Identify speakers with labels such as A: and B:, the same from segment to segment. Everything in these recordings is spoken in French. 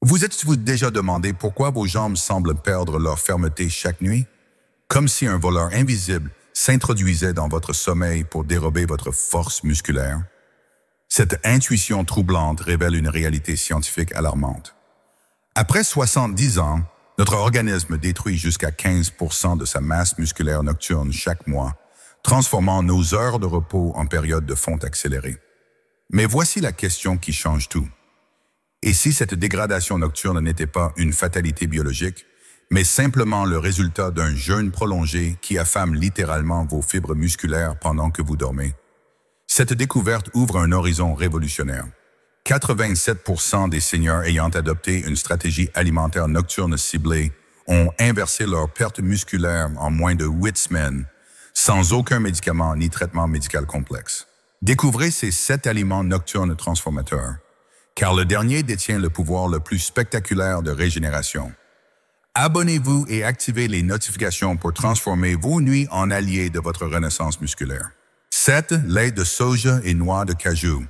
A: Vous êtes-vous déjà demandé pourquoi vos jambes semblent perdre leur fermeté chaque nuit? Comme si un voleur invisible s'introduisait dans votre sommeil pour dérober votre force musculaire? Cette intuition troublante révèle une réalité scientifique alarmante. Après 70 ans, notre organisme détruit jusqu'à 15% de sa masse musculaire nocturne chaque mois, transformant nos heures de repos en périodes de fonte accélérée. Mais voici la question qui change tout. Et si cette dégradation nocturne n'était pas une fatalité biologique, mais simplement le résultat d'un jeûne prolongé qui affame littéralement vos fibres musculaires pendant que vous dormez? Cette découverte ouvre un horizon révolutionnaire. 87% des seniors ayant adopté une stratégie alimentaire nocturne ciblée ont inversé leur perte musculaire en moins de 8 semaines, sans aucun médicament ni traitement médical complexe. Découvrez ces 7 aliments nocturnes transformateurs, car le dernier détient le pouvoir le plus spectaculaire de régénération. Abonnez-vous et activez les notifications pour transformer vos nuits en alliés de votre renaissance musculaire. 7. Lait de soja et noix de cajou,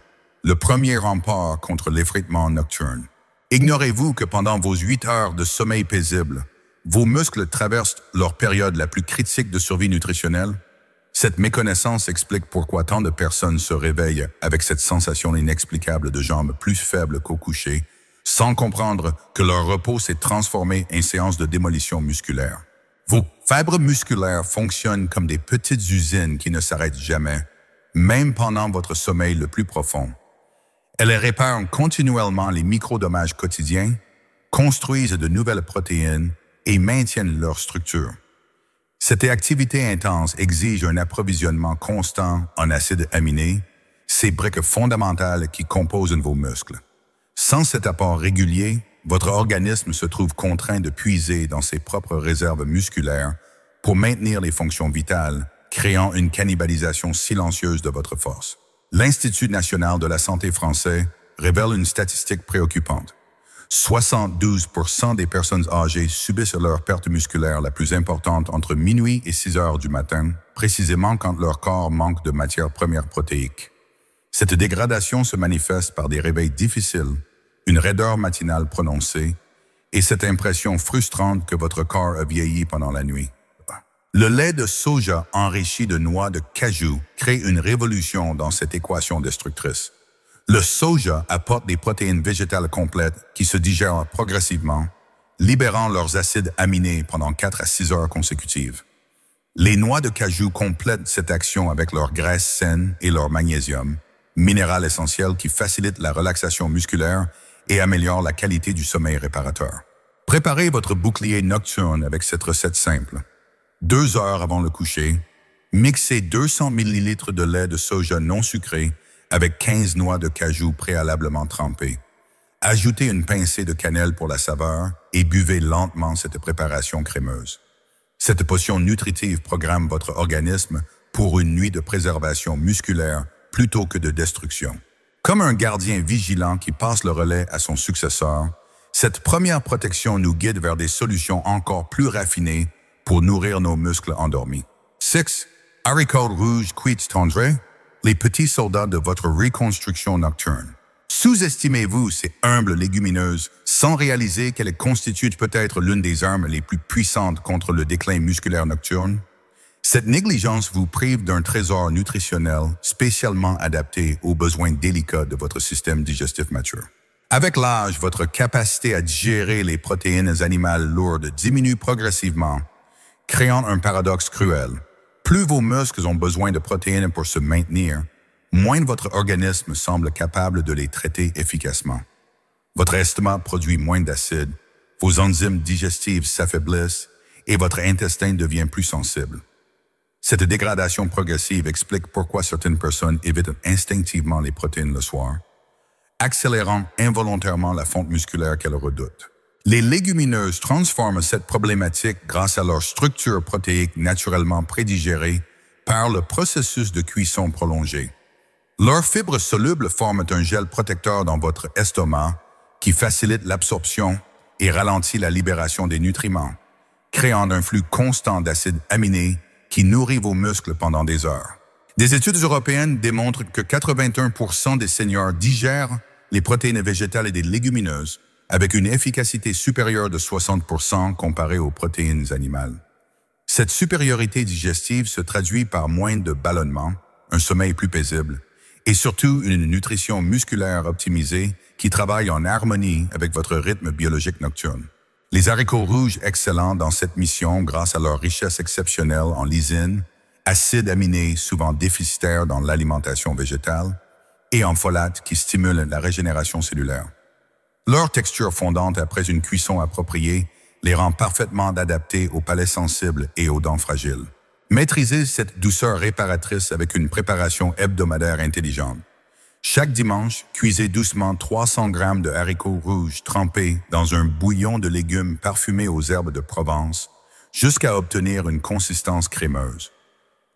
A: le premier rempart contre l'effritement nocturne. Ignorez-vous que pendant vos 8 heures de sommeil paisible, vos muscles traversent leur période la plus critique de survie nutritionnelle? Cette méconnaissance explique pourquoi tant de personnes se réveillent avec cette sensation inexplicable de jambes plus faibles qu'au coucher, sans comprendre que leur repos s'est transformé en séance de démolition musculaire. Vos fibres musculaires fonctionnent comme des petites usines qui ne s'arrêtent jamais, même pendant votre sommeil le plus profond. Elles réparent continuellement les micro-dommages quotidiens, construisent de nouvelles protéines et maintiennent leur structure. Cette activité intense exige un approvisionnement constant en acides aminés, ces briques fondamentales qui composent vos muscles. Sans cet apport régulier, votre organisme se trouve contraint de puiser dans ses propres réserves musculaires pour maintenir les fonctions vitales, créant une cannibalisation silencieuse de votre force. L'Institut national de la santé français révèle une statistique préoccupante. 72% des personnes âgées subissent leur perte musculaire la plus importante entre minuit et 6 heures du matin, précisément quand leur corps manque de matières premières protéiques. Cette dégradation se manifeste par des réveils difficiles, une raideur matinale prononcée et cette impression frustrante que votre corps a vieilli pendant la nuit. Le lait de soja enrichi de noix de cajou crée une révolution dans cette équation destructrice. Le soja apporte des protéines végétales complètes qui se digèrent progressivement, libérant leurs acides aminés pendant 4 à 6 heures consécutives. Les noix de cajou complètent cette action avec leur graisse saine et leur magnésium, minéral essentiel qui facilite la relaxation musculaire et améliore la qualité du sommeil réparateur. Préparez votre bouclier nocturne avec cette recette simple. 2 heures avant le coucher, mixez 200 ml de lait de soja non sucré avec 15 noix de cajou préalablement trempées. Ajoutez une pincée de cannelle pour la saveur et buvez lentement cette préparation crémeuse. Cette potion nutritive programme votre organisme pour une nuit de préservation musculaire plutôt que de destruction. Comme un gardien vigilant qui passe le relais à son successeur, cette première protection nous guide vers des solutions encore plus raffinées pour nourrir nos muscles endormis. 6. Haricots rouges cuits tendres, les petits soldats de votre reconstruction nocturne. Sous-estimez-vous ces humbles légumineuses sans réaliser qu'elles constituent peut-être l'une des armes les plus puissantes contre le déclin musculaire nocturne? Cette négligence vous prive d'un trésor nutritionnel spécialement adapté aux besoins délicats de votre système digestif mature. Avec l'âge, votre capacité à digérer les protéines animales lourdes diminue progressivement, créant un paradoxe cruel. Plus vos muscles ont besoin de protéines pour se maintenir, moins votre organisme semble capable de les traiter efficacement. Votre estomac produit moins d'acide, vos enzymes digestives s'affaiblissent et votre intestin devient plus sensible. Cette dégradation progressive explique pourquoi certaines personnes évitent instinctivement les protéines le soir, accélérant involontairement la fonte musculaire qu'elles redoutent. Les légumineuses transforment cette problématique grâce à leur structure protéique naturellement prédigérée par le processus de cuisson prolongée. Leurs fibres solubles forment un gel protecteur dans votre estomac qui facilite l'absorption et ralentit la libération des nutriments, créant un flux constant d'acides aminés qui nourrit vos muscles pendant des heures. Des études européennes démontrent que 81% des seniors digèrent les protéines végétales et des légumineuses, avec une efficacité supérieure de 60% comparée aux protéines animales. Cette supériorité digestive se traduit par moins de ballonnement, un sommeil plus paisible, et surtout une nutrition musculaire optimisée qui travaille en harmonie avec votre rythme biologique nocturne. Les haricots rouges excellents dans cette mission grâce à leur richesse exceptionnelle en lysine, acides aminés souvent déficitaires dans l'alimentation végétale, et en folates qui stimulent la régénération cellulaire. Leur texture fondante après une cuisson appropriée les rend parfaitement adaptés au palais sensible et aux dents fragiles. Maîtrisez cette douceur réparatrice avec une préparation hebdomadaire intelligente. Chaque dimanche, cuisez doucement 300 g de haricots rouges trempés dans un bouillon de légumes parfumés aux herbes de Provence jusqu'à obtenir une consistance crémeuse.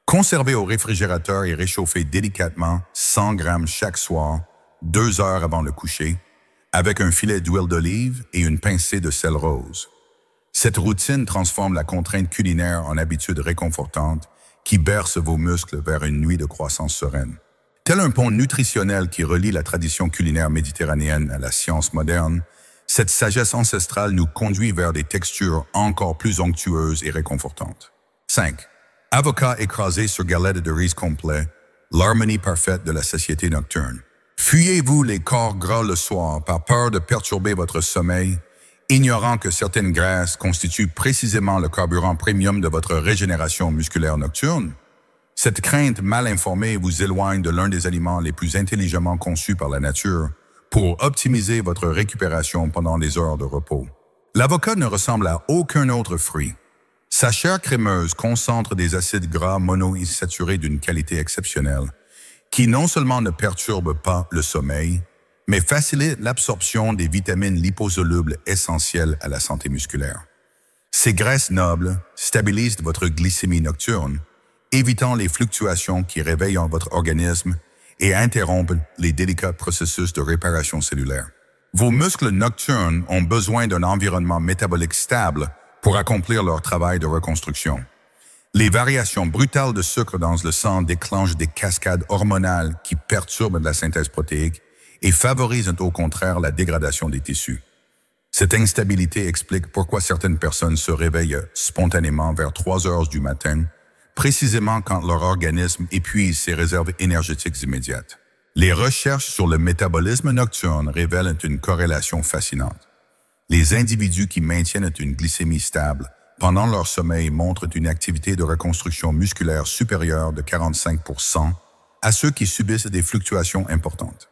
A: Conservez au réfrigérateur et réchauffez délicatement 100 g chaque soir, 2 heures avant le coucher, avec un filet d'huile d'olive et une pincée de sel rose. Cette routine transforme la contrainte culinaire en habitude réconfortante qui berce vos muscles vers une nuit de croissance sereine. Tel un pont nutritionnel qui relie la tradition culinaire méditerranéenne à la science moderne, cette sagesse ancestrale nous conduit vers des textures encore plus onctueuses et réconfortantes. 5. Avocat écrasé sur galette de riz complet, l'harmonie parfaite de la satiété nocturne. Fuyez-vous les corps gras le soir par peur de perturber votre sommeil, ignorant que certaines graisses constituent précisément le carburant premium de votre régénération musculaire nocturne? Cette crainte mal informée vous éloigne de l'un des aliments les plus intelligemment conçus par la nature pour optimiser votre récupération pendant les heures de repos. L'avocat ne ressemble à aucun autre fruit. Sa chair crémeuse concentre des acides gras monoinsaturés d'une qualité exceptionnelle, qui non seulement ne perturbe pas le sommeil, mais facilite l'absorption des vitamines liposolubles essentielles à la santé musculaire. Ces graisses nobles stabilisent votre glycémie nocturne, évitant les fluctuations qui réveillent votre organisme et interrompent les délicats processus de réparation cellulaire. Vos muscles nocturnes ont besoin d'un environnement métabolique stable pour accomplir leur travail de reconstruction. Les variations brutales de sucre dans le sang déclenchent des cascades hormonales qui perturbent la synthèse protéique et favorisent au contraire la dégradation des tissus. Cette instabilité explique pourquoi certaines personnes se réveillent spontanément vers 3 heures du matin, précisément quand leur organisme épuise ses réserves énergétiques immédiates. Les recherches sur le métabolisme nocturne révèlent une corrélation fascinante. Les individus qui maintiennent une glycémie stable pendant leur sommeil montrent une activité de reconstruction musculaire supérieure de 45% à ceux qui subissent des fluctuations importantes.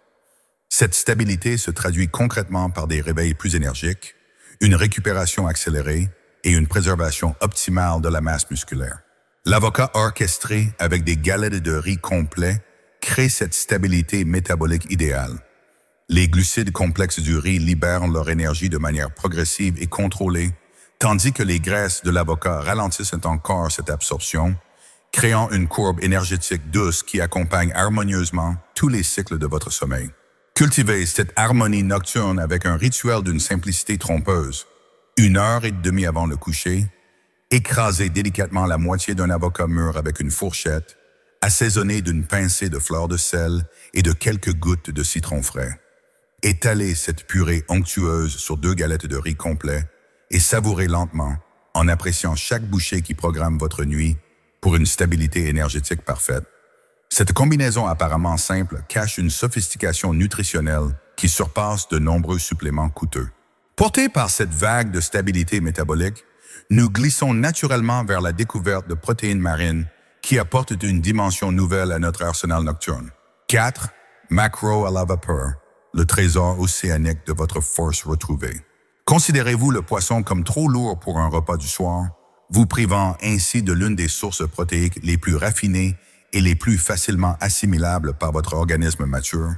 A: Cette stabilité se traduit concrètement par des réveils plus énergiques, une récupération accélérée et une préservation optimale de la masse musculaire. L'avocat orchestré avec des galettes de riz complets crée cette stabilité métabolique idéale. Les glucides complexes du riz libèrent leur énergie de manière progressive et contrôlée, tandis que les graisses de l'avocat ralentissent encore cette absorption, créant une courbe énergétique douce qui accompagne harmonieusement tous les cycles de votre sommeil. Cultivez cette harmonie nocturne avec un rituel d'une simplicité trompeuse. 1h30 avant le coucher, écrasez délicatement la moitié d'un avocat mûr avec une fourchette, assaisonnez d'une pincée de fleurs de sel et de quelques gouttes de citron frais. Étalez cette purée onctueuse sur 2 galettes de riz complet et savourez lentement en appréciant chaque bouchée qui programme votre nuit pour une stabilité énergétique parfaite. Cette combinaison apparemment simple cache une sophistication nutritionnelle qui surpasse de nombreux suppléments coûteux. Portés par cette vague de stabilité métabolique, nous glissons naturellement vers la découverte de protéines marines qui apportent une dimension nouvelle à notre arsenal nocturne. 4. Maquereau à la vapeur, le trésor océanique de votre force retrouvée. Considérez-vous le poisson comme trop lourd pour un repas du soir, vous privant ainsi de l'une des sources protéiques les plus raffinées et les plus facilement assimilables par votre organisme mature?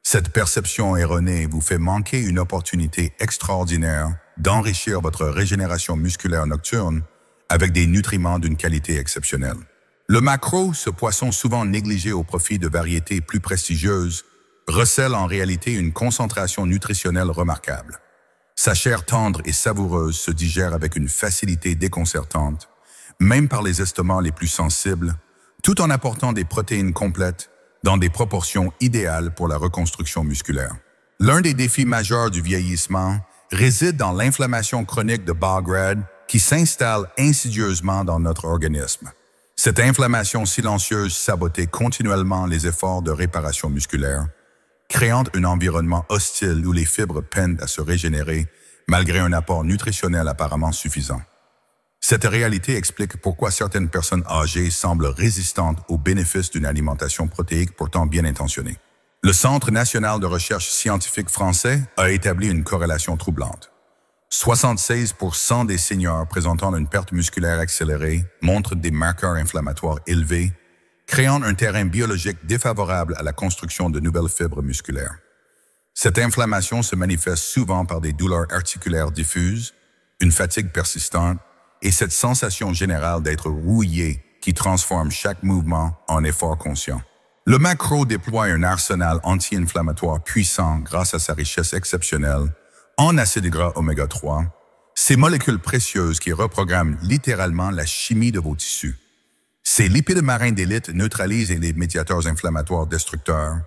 A: Cette perception erronée vous fait manquer une opportunité extraordinaire d'enrichir votre régénération musculaire nocturne avec des nutriments d'une qualité exceptionnelle. Le maquereau, ce poisson souvent négligé au profit de variétés plus prestigieuses, recèle en réalité une concentration nutritionnelle remarquable. Sa chair tendre et savoureuse se digère avec une facilité déconcertante, même par les estomacs les plus sensibles, tout en apportant des protéines complètes dans des proportions idéales pour la reconstruction musculaire. L'un des défis majeurs du vieillissement réside dans l'inflammation chronique de bas grade qui s'installe insidieusement dans notre organisme. Cette inflammation silencieuse sabote continuellement les efforts de réparation musculaire, créant un environnement hostile où les fibres peinent à se régénérer malgré un apport nutritionnel apparemment suffisant. Cette réalité explique pourquoi certaines personnes âgées semblent résistantes aux bénéfices d'une alimentation protéique pourtant bien intentionnée. Le Centre national de recherche scientifique français a établi une corrélation troublante. 76% des seniors présentant une perte musculaire accélérée montrent des marqueurs inflammatoires élevés, créant un terrain biologique défavorable à la construction de nouvelles fibres musculaires. Cette inflammation se manifeste souvent par des douleurs articulaires diffuses, une fatigue persistante et cette sensation générale d'être rouillé qui transforme chaque mouvement en effort conscient. Le macro déploie un arsenal anti-inflammatoire puissant grâce à sa richesse exceptionnelle en acides gras oméga 3, ces molécules précieuses qui reprogramment littéralement la chimie de vos tissus. Ces lipides marins d'élite neutralisent les médiateurs inflammatoires destructeurs,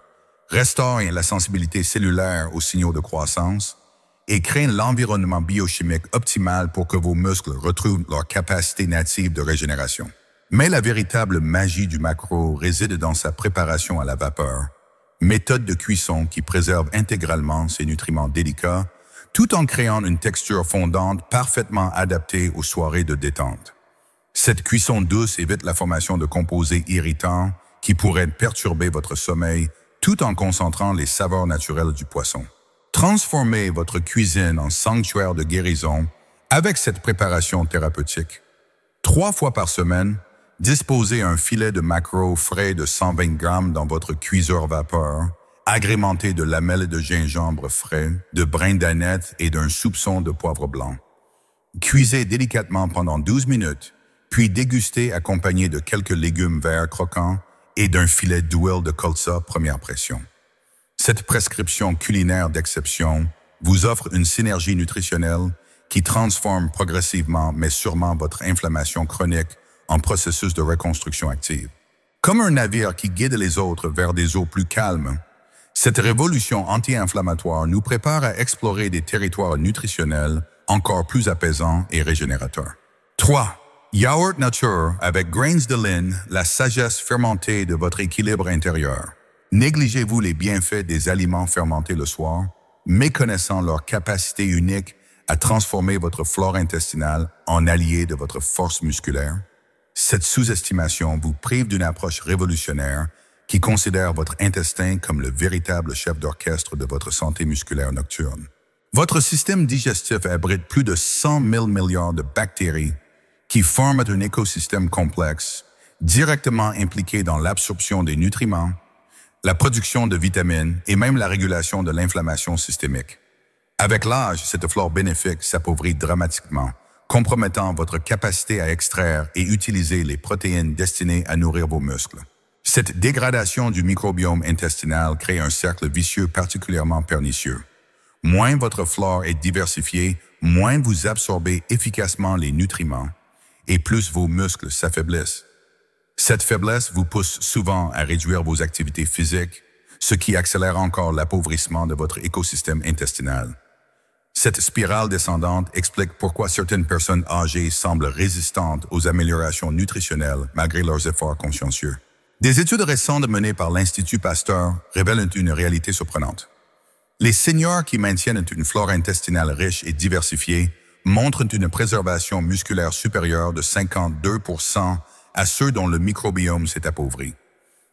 A: restaurent la sensibilité cellulaire aux signaux de croissance et créent l'environnement biochimique optimal pour que vos muscles retrouvent leur capacité native de régénération. Mais la véritable magie du macro réside dans sa préparation à la vapeur, méthode de cuisson qui préserve intégralement ces nutriments délicats tout en créant une texture fondante parfaitement adaptée aux soirées de détente. Cette cuisson douce évite la formation de composés irritants qui pourraient perturber votre sommeil tout en concentrant les saveurs naturelles du poisson. Transformez votre cuisine en sanctuaire de guérison avec cette préparation thérapeutique. 3 fois par semaine, disposez un filet de maquereau frais de 120 grammes dans votre cuiseur vapeur, agrémenté de lamelles de gingembre frais, de brins d'aneth et d'un soupçon de poivre blanc. Cuisez délicatement pendant 12 minutes, puis dégustez accompagné de quelques légumes verts croquants et d'un filet d'huile de colza première pression. Cette prescription culinaire d'exception vous offre une synergie nutritionnelle qui transforme progressivement mais sûrement votre inflammation chronique en processus de reconstruction active. Comme un navire qui guide les autres vers des eaux plus calmes, cette révolution anti-inflammatoire nous prépare à explorer des territoires nutritionnels encore plus apaisants et régénérateurs. 3. Yaourt Nature avec grains de lin, la sagesse fermentée de votre équilibre intérieur. Négligez-vous les bienfaits des aliments fermentés le soir, méconnaissant leur capacité unique à transformer votre flore intestinale en allié de votre force musculaire. Cette sous-estimation vous prive d'une approche révolutionnaire qui considère votre intestin comme le véritable chef d'orchestre de votre santé musculaire nocturne. Votre système digestif abrite plus de 100 000 milliards de bactéries qui forment un écosystème complexe, directement impliqué dans l'absorption des nutriments, la production de vitamines et même la régulation de l'inflammation systémique. Avec l'âge, cette flore bénéfique s'appauvrit dramatiquement, compromettant votre capacité à extraire et utiliser les protéines destinées à nourrir vos muscles. Cette dégradation du microbiome intestinal crée un cercle vicieux particulièrement pernicieux. Moins votre flore est diversifiée, moins vous absorbez efficacement les nutriments et plus vos muscles s'affaiblissent. Cette faiblesse vous pousse souvent à réduire vos activités physiques, ce qui accélère encore l'appauvrissement de votre écosystème intestinal. Cette spirale descendante explique pourquoi certaines personnes âgées semblent résistantes aux améliorations nutritionnelles malgré leurs efforts consciencieux. Des études récentes menées par l'Institut Pasteur révèlent une réalité surprenante. Les seniors qui maintiennent une flore intestinale riche et diversifiée montrent une préservation musculaire supérieure de 52% à ceux dont le microbiome s'est appauvri.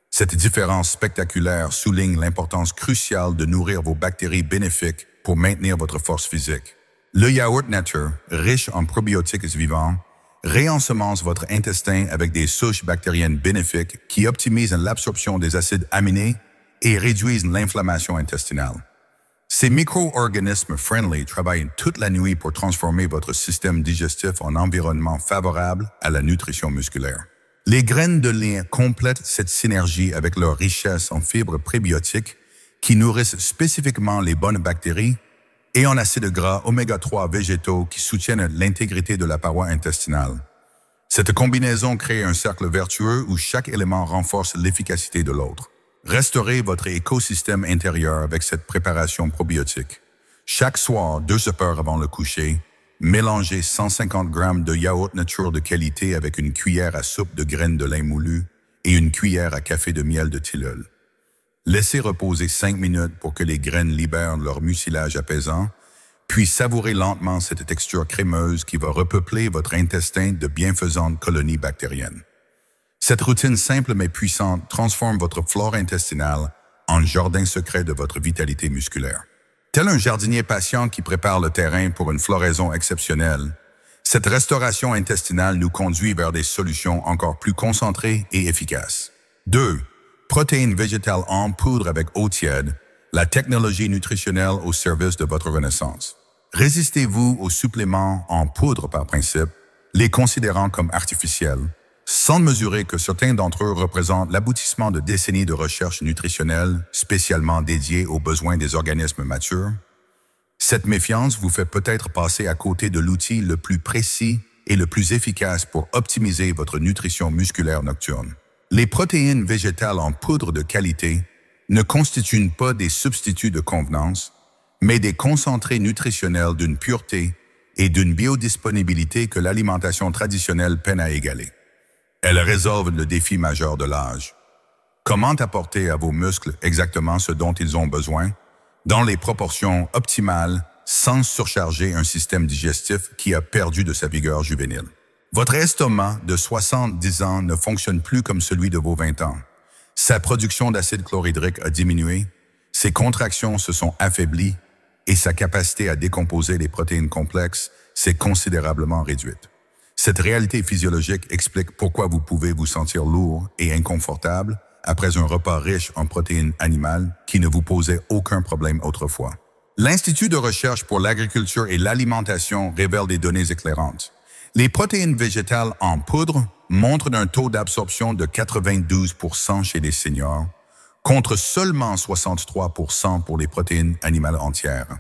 A: Cette différence spectaculaire souligne l'importance cruciale de nourrir vos bactéries bénéfiques pour maintenir votre force physique. Le yaourt nature, riche en probiotiques vivants, réensemence votre intestin avec des souches bactériennes bénéfiques qui optimisent l'absorption des acides aminés et réduisent l'inflammation intestinale. Ces micro-organismes friendly travaillent toute la nuit pour transformer votre système digestif en environnement favorable à la nutrition musculaire. Les graines de lin complètent cette synergie avec leur richesse en fibres prébiotiques qui nourrissent spécifiquement les bonnes bactéries et en acides gras oméga 3 végétaux qui soutiennent l'intégrité de la paroi intestinale. Cette combinaison crée un cercle vertueux où chaque élément renforce l'efficacité de l'autre. Restaurez votre écosystème intérieur avec cette préparation probiotique. Chaque soir, 2 heures avant le coucher, mélangez 150 grammes de yaourt nature de qualité avec une cuillère à soupe de graines de lin moulu et une cuillère à café de miel de tilleul. Laissez reposer 5 minutes pour que les graines libèrent leur mucilage apaisant, puis savourez lentement cette texture crémeuse qui va repeupler votre intestin de bienfaisantes colonies bactériennes. Cette routine simple mais puissante transforme votre flore intestinale en jardin secret de votre vitalité musculaire. Tel un jardinier patient qui prépare le terrain pour une floraison exceptionnelle, cette restauration intestinale nous conduit vers des solutions encore plus concentrées et efficaces. 2. Protéines végétales en poudre avec eau tiède, la technologie nutritionnelle au service de votre renaissance. Résistez-vous aux suppléments en poudre par principe, les considérant comme artificiels, sans mesurer que certains d'entre eux représentent l'aboutissement de décennies de recherche nutritionnelle spécialement dédiées aux besoins des organismes matures. Cette méfiance vous fait peut-être passer à côté de l'outil le plus précis et le plus efficace pour optimiser votre nutrition musculaire nocturne. Les protéines végétales en poudre de qualité ne constituent pas des substituts de convenance, mais des concentrés nutritionnels d'une pureté et d'une biodisponibilité que l'alimentation traditionnelle peine à égaler. Elles résolvent le défi majeur de l'âge. Comment apporter à vos muscles exactement ce dont ils ont besoin, dans les proportions optimales, sans surcharger un système digestif qui a perdu de sa vigueur juvénile? Votre estomac de 70 ans ne fonctionne plus comme celui de vos 20 ans. Sa production d'acide chlorhydrique a diminué, ses contractions se sont affaiblies et sa capacité à décomposer les protéines complexes s'est considérablement réduite. Cette réalité physiologique explique pourquoi vous pouvez vous sentir lourd et inconfortable après un repas riche en protéines animales qui ne vous posait aucun problème autrefois. L'Institut de recherche pour l'agriculture et l'alimentation révèle des données éclairantes. Les protéines végétales en poudre montrent un taux d'absorption de 92% chez les seniors, contre seulement 63% pour les protéines animales entières.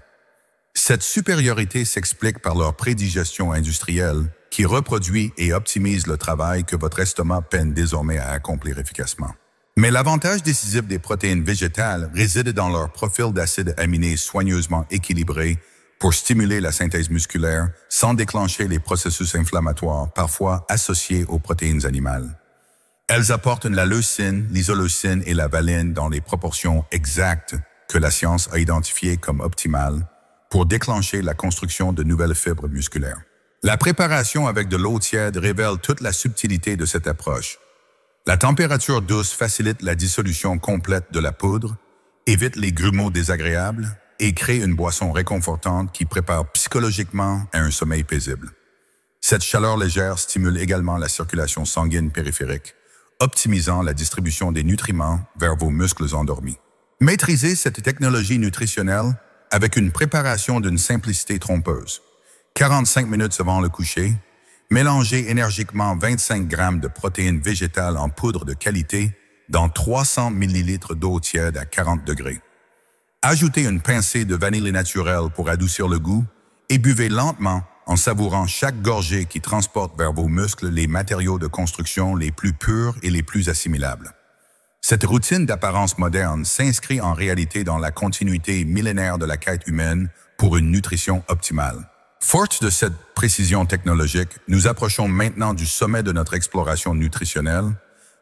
A: Cette supériorité s'explique par leur prédigestion industrielle qui reproduit et optimise le travail que votre estomac peine désormais à accomplir efficacement. Mais l'avantage décisif des protéines végétales réside dans leur profil d'acides aminés soigneusement équilibrés pour stimuler la synthèse musculaire sans déclencher les processus inflammatoires parfois associés aux protéines animales. Elles apportent la leucine, l'isoleucine et la valine dans les proportions exactes que la science a identifiées comme optimales pour déclencher la construction de nouvelles fibres musculaires. La préparation avec de l'eau tiède révèle toute la subtilité de cette approche. La température douce facilite la dissolution complète de la poudre, évite les grumeaux désagréables et crée une boisson réconfortante qui prépare psychologiquement à un sommeil paisible. Cette chaleur légère stimule également la circulation sanguine périphérique, optimisant la distribution des nutriments vers vos muscles endormis. Maîtrisez cette technologie nutritionnelle avec une préparation d'une simplicité trompeuse. 45 minutes avant le coucher, mélangez énergiquement 25 grammes de protéines végétales en poudre de qualité dans 300 ml d'eau tiède à 40 degrés. Ajoutez une pincée de vanille naturelle pour adoucir le goût et buvez lentement en savourant chaque gorgée qui transporte vers vos muscles les matériaux de construction les plus purs et les plus assimilables. Cette routine d'apparence moderne s'inscrit en réalité dans la continuité millénaire de la quête humaine pour une nutrition optimale. Forte de cette précision technologique, nous approchons maintenant du sommet de notre exploration nutritionnelle,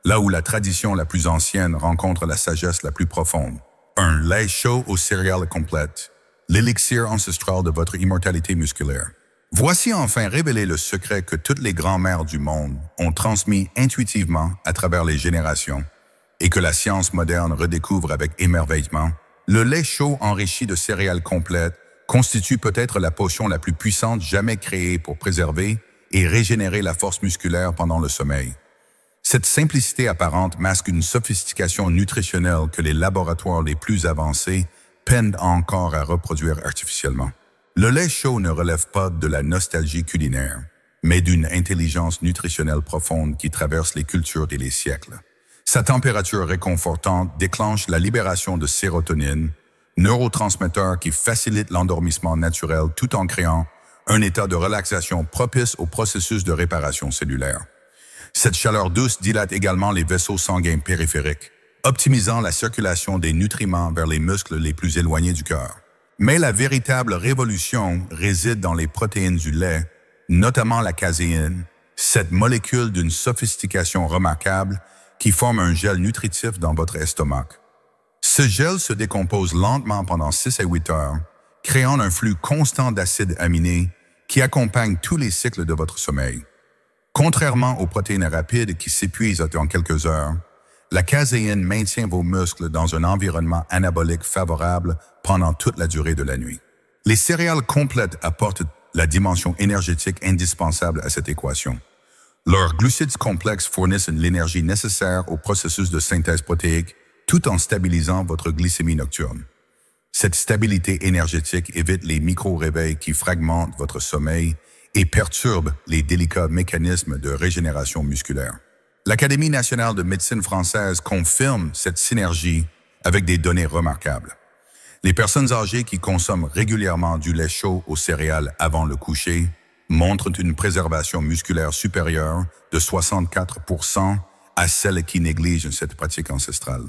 A: là où la tradition la plus ancienne rencontre la sagesse la plus profonde. Un lait chaud aux céréales complètes, l'élixir ancestral de votre immortalité musculaire. Voici enfin révélé le secret que toutes les grands-mères du monde ont transmis intuitivement à travers les générations et que la science moderne redécouvre avec émerveillement. Le lait chaud enrichi de céréales complètes constitue peut-être la potion la plus puissante jamais créée pour préserver et régénérer la force musculaire pendant le sommeil. Cette simplicité apparente masque une sophistication nutritionnelle que les laboratoires les plus avancés peinent encore à reproduire artificiellement. Le lait chaud ne relève pas de la nostalgie culinaire, mais d'une intelligence nutritionnelle profonde qui traverse les cultures et les siècles. Sa température réconfortante déclenche la libération de sérotonine, neurotransmetteur qui facilite l'endormissement naturel tout en créant un état de relaxation propice au processus de réparation cellulaire. Cette chaleur douce dilate également les vaisseaux sanguins périphériques, optimisant la circulation des nutriments vers les muscles les plus éloignés du cœur. Mais la véritable révolution réside dans les protéines du lait, notamment la caséine, cette molécule d'une sophistication remarquable qui forme un gel nutritif dans votre estomac. Ce gel se décompose lentement pendant 6 à 8 heures, créant un flux constant d'acides aminés qui accompagne tous les cycles de votre sommeil. Contrairement aux protéines rapides qui s'épuisent en quelques heures, la caséine maintient vos muscles dans un environnement anabolique favorable pendant toute la durée de la nuit. Les céréales complètes apportent la dimension énergétique indispensable à cette équation. Leurs glucides complexes fournissent l'énergie nécessaire au processus de synthèse protéique tout en stabilisant votre glycémie nocturne. Cette stabilité énergétique évite les micro-réveils qui fragmentent votre sommeil et perturbent les délicats mécanismes de régénération musculaire. L'Académie nationale de médecine française confirme cette synergie avec des données remarquables. Les personnes âgées qui consomment régulièrement du lait chaud aux céréales avant le coucher montrent une préservation musculaire supérieure de 64% à celles qui négligent cette pratique ancestrale.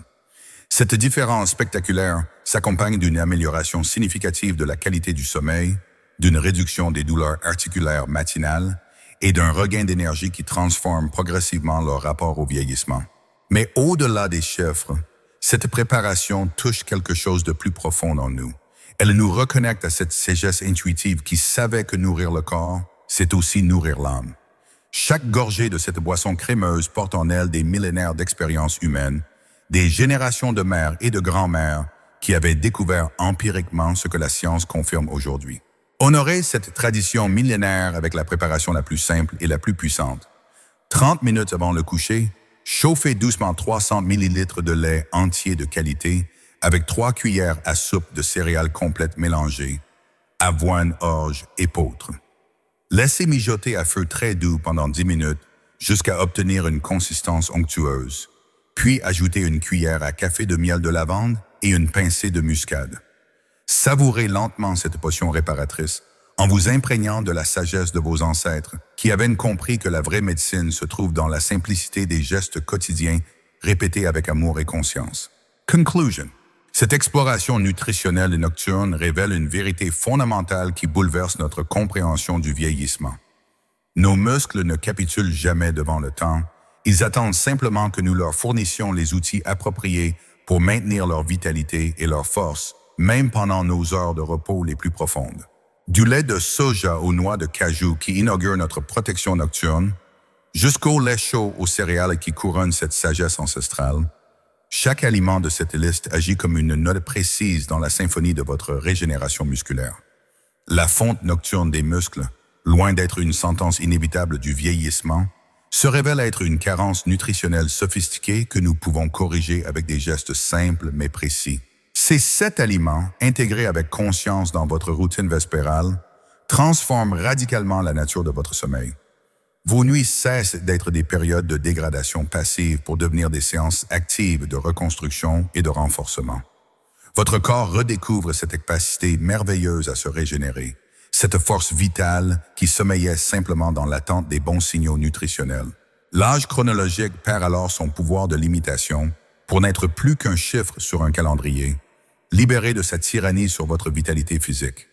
A: Cette différence spectaculaire s'accompagne d'une amélioration significative de la qualité du sommeil, d'une réduction des douleurs articulaires matinales et d'un regain d'énergie qui transforme progressivement leur rapport au vieillissement. Mais au-delà des chiffres, cette préparation touche quelque chose de plus profond en nous. Elle nous reconnecte à cette sagesse intuitive qui savait que nourrir le corps, c'est aussi nourrir l'âme. Chaque gorgée de cette boisson crémeuse porte en elle des millénaires d'expériences humaines, des générations de mères et de grands-mères qui avaient découvert empiriquement ce que la science confirme aujourd'hui. Honorez cette tradition millénaire avec la préparation la plus simple et la plus puissante. 30 minutes avant le coucher, chauffez doucement 300 ml de lait entier de qualité avec 3 cuillères à soupe de céréales complètes mélangées, avoine, orge, épeautre. Laissez mijoter à feu très doux pendant 10 minutes jusqu'à obtenir une consistance onctueuse. Puis ajoutez une cuillère à café de miel de lavande et une pincée de muscade. Savourez lentement cette potion réparatrice en vous imprégnant de la sagesse de vos ancêtres qui avaient compris que la vraie médecine se trouve dans la simplicité des gestes quotidiens répétés avec amour et conscience. Conclusion. Cette exploration nutritionnelle et nocturne révèle une vérité fondamentale qui bouleverse notre compréhension du vieillissement. Nos muscles ne capitulent jamais devant le temps. Ils attendent simplement que nous leur fournissions les outils appropriés pour maintenir leur vitalité et leur force, même pendant nos heures de repos les plus profondes. Du lait de soja aux noix de cajou qui inaugure notre protection nocturne, jusqu'au lait chaud aux céréales qui couronnent cette sagesse ancestrale, chaque aliment de cette liste agit comme une note précise dans la symphonie de votre régénération musculaire. La fonte nocturne des muscles, loin d'être une sentence inévitable du vieillissement, se révèle être une carence nutritionnelle sophistiquée que nous pouvons corriger avec des gestes simples mais précis. Ces 7 aliments, intégrés avec conscience dans votre routine vespérale, transforment radicalement la nature de votre sommeil. Vos nuits cessent d'être des périodes de dégradation passive pour devenir des séances actives de reconstruction et de renforcement. Votre corps redécouvre cette capacité merveilleuse à se régénérer, cette force vitale qui sommeillait simplement dans l'attente des bons signaux nutritionnels. L'âge chronologique perd alors son pouvoir de limitation pour n'être plus qu'un chiffre sur un calendrier, libéré de sa tyrannie sur votre vitalité physique.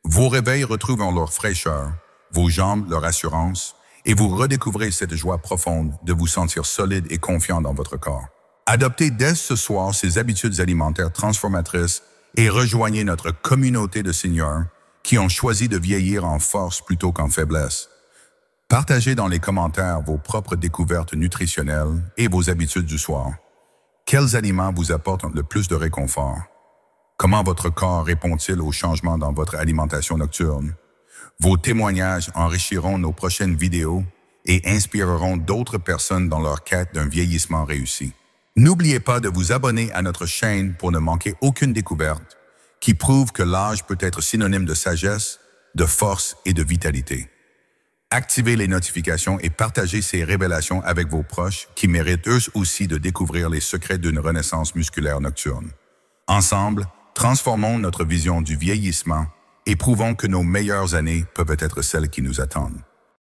A: Vos réveils retrouvent leur fraîcheur, vos jambes leur assurance, et vous redécouvrez cette joie profonde de vous sentir solide et confiant dans votre corps. Adoptez dès ce soir ces habitudes alimentaires transformatrices et rejoignez notre communauté de seniors qui ont choisi de vieillir en force plutôt qu'en faiblesse. Partagez dans les commentaires vos propres découvertes nutritionnelles et vos habitudes du soir. Quels aliments vous apportent le plus de réconfort? Comment votre corps répond-il aux changements dans votre alimentation nocturne? Vos témoignages enrichiront nos prochaines vidéos et inspireront d'autres personnes dans leur quête d'un vieillissement réussi. N'oubliez pas de vous abonner à notre chaîne pour ne manquer aucune découverte qui prouve que l'âge peut être synonyme de sagesse, de force et de vitalité. Activez les notifications et partagez ces révélations avec vos proches qui méritent eux aussi de découvrir les secrets d'une renaissance musculaire nocturne. Ensemble, transformons notre vision du vieillissement et prouvons que nos meilleures années peuvent être celles qui nous attendent.